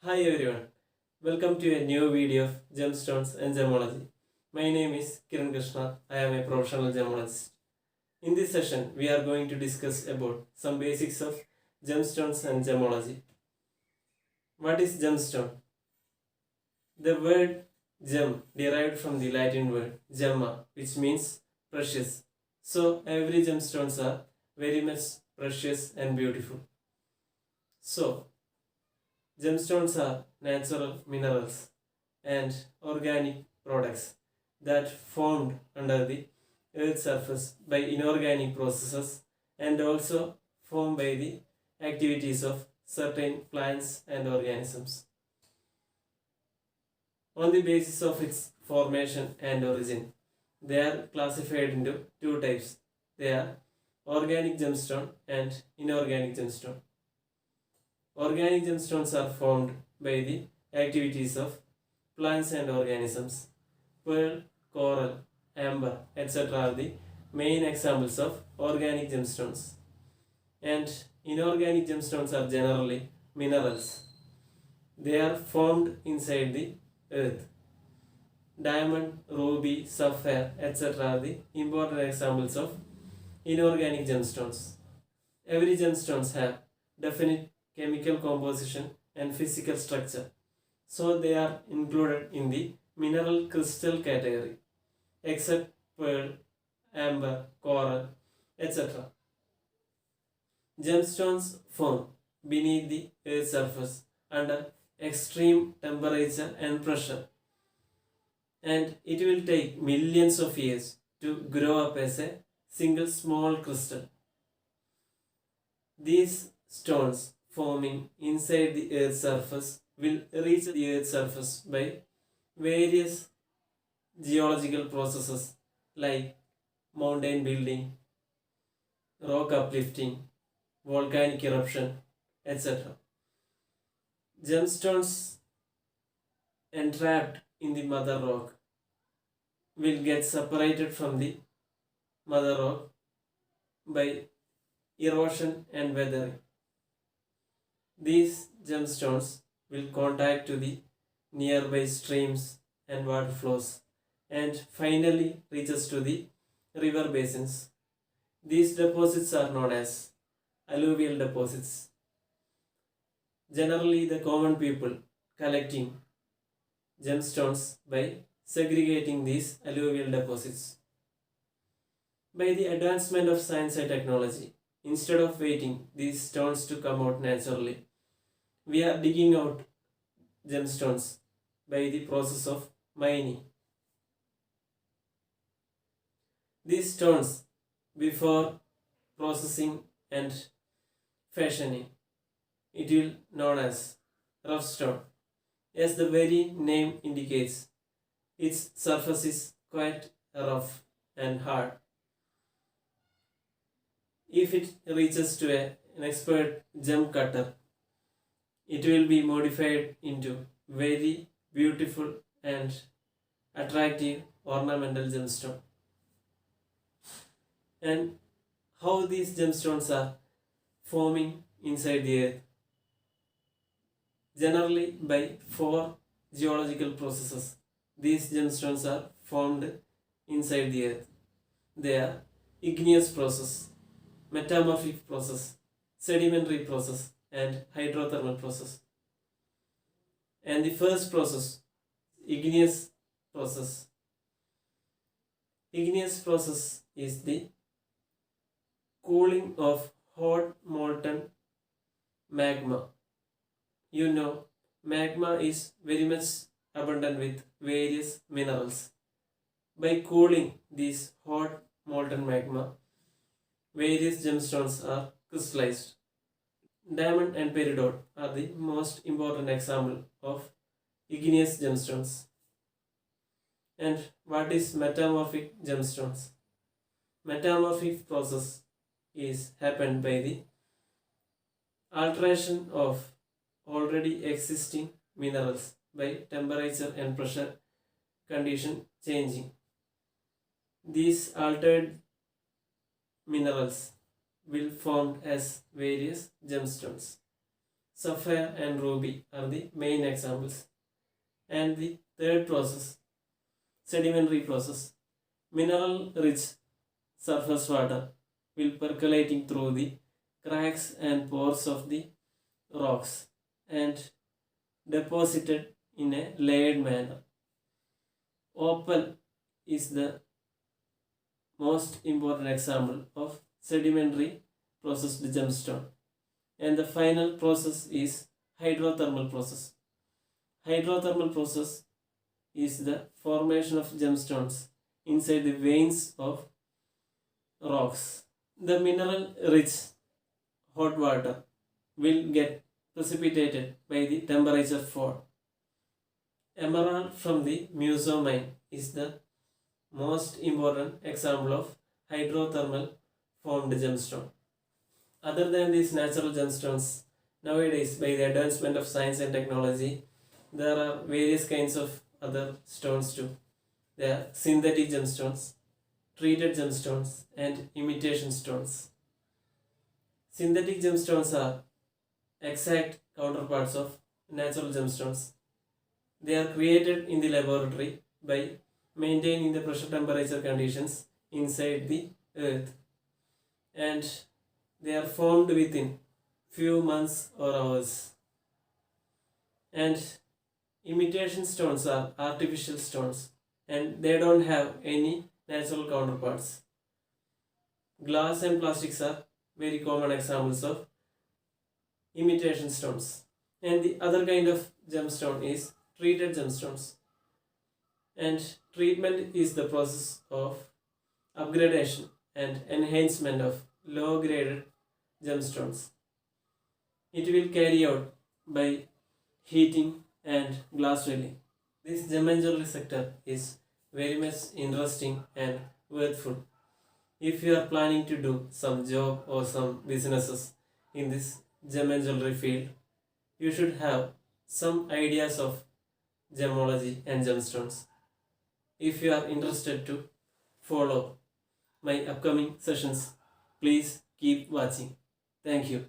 Hi everyone, welcome to a new video of Gemstones and Gemology. My name is Kiran Krishna. I am a professional gemologist. In this session, we are going to discuss about some basics of gemstones and gemology. What is gemstone? The word gem derived from the Latin word gemma, which means precious. So every gemstones are very much precious and beautiful. So gemstones are natural minerals and organic products that formed under the earth's surface by inorganic processes and also formed by the activities of certain plants and organisms. On the basis of its formation and origin, they are classified into two types. They are organic gemstone and inorganic gemstone. Organic gemstones are formed by the activities of plants and organisms. Pearl, coral, amber, etc. are the main examples of organic gemstones. And inorganic gemstones are generally minerals. They are formed inside the earth. Diamond, ruby, sapphire, etc. are the important examples of inorganic gemstones. Every gemstones have definite chemical composition and physical structure, so they are included in the mineral crystal category, except pearl, amber, coral, etc. Gemstones form beneath the earth's surface under extreme temperature and pressure, and it will take millions of years to grow up as a single small crystal. These stones forming inside the earth's surface will reach the earth's surface by various geological processes like mountain building, rock uplifting, volcanic eruption, etc. Gemstones entrapped in the mother rock will get separated from the mother rock by erosion and weathering. These gemstones will contact to the nearby streams and water flows and finally reaches to the river basins. These deposits are known as alluvial deposits. Generally, the common people collecting gemstones by segregating these alluvial deposits. By the advancement of science and technology, instead of waiting these stones to come out naturally, we are digging out gemstones by the process of mining. These stones, before processing and fashioning, it will known as rough stone. As the very name indicates, its surface is quite rough and hard. If it reaches to an expert gem cutter, it will be modified into very beautiful and attractive ornamental gemstone. And how these gemstones are forming inside the earth? Generally by four geological processes, these gemstones are formed inside the earth. They are igneous process, metamorphic process, sedimentary process, and hydrothermal process. And the first process, igneous process. Igneous process is the cooling of hot molten magma. You know, magma is very much abundant with various minerals. By cooling this hot molten magma, various gemstones are crystallized. Diamond and peridot are the most important example of igneous gemstones. And what is metamorphic gemstones? Metamorphic process is happened by the alteration of already existing minerals by temperature and pressure condition changing. These altered minerals will form as various gemstones. sapphire and ruby are the main examples. And the third process, sedimentary process. Mineral rich surface water will percolating through the cracks and pores of the rocks and deposited in a layered manner. Opal is the most important example of sedimentary processed gemstone. And the final process is hydrothermal process. Hydrothermal process is the formation of gemstones inside the veins of rocks. The mineral rich hot water will get precipitated by the temperature fall. Emerald from the Muso mine is the most important example of hydrothermal formed gemstone. Other than these natural gemstones, nowadays by the advancement of science and technology, there are various kinds of other stones too. There are synthetic gemstones, treated gemstones, and imitation stones. Synthetic gemstones are exact counterparts of natural gemstones. They are created in the laboratory by maintaining the pressure temperature conditions inside the earth, and they are formed within few months or hours. And imitation stones are artificial stones and they don't have any natural counterparts. Glass and plastics are very common examples of imitation stones. And the other kind of gemstone is treated gemstones. And treatment is the process of upgradation and enhancement of low graded gemstones. It will carry out by heating and glass drilling. This gem and jewelry sector is very much interesting and worthful. If you are planning to do some job or some businesses in this gem and jewelry field, you should have some ideas of gemology and gemstones. If you are interested to follow my upcoming sessions, please keep watching. Thank you.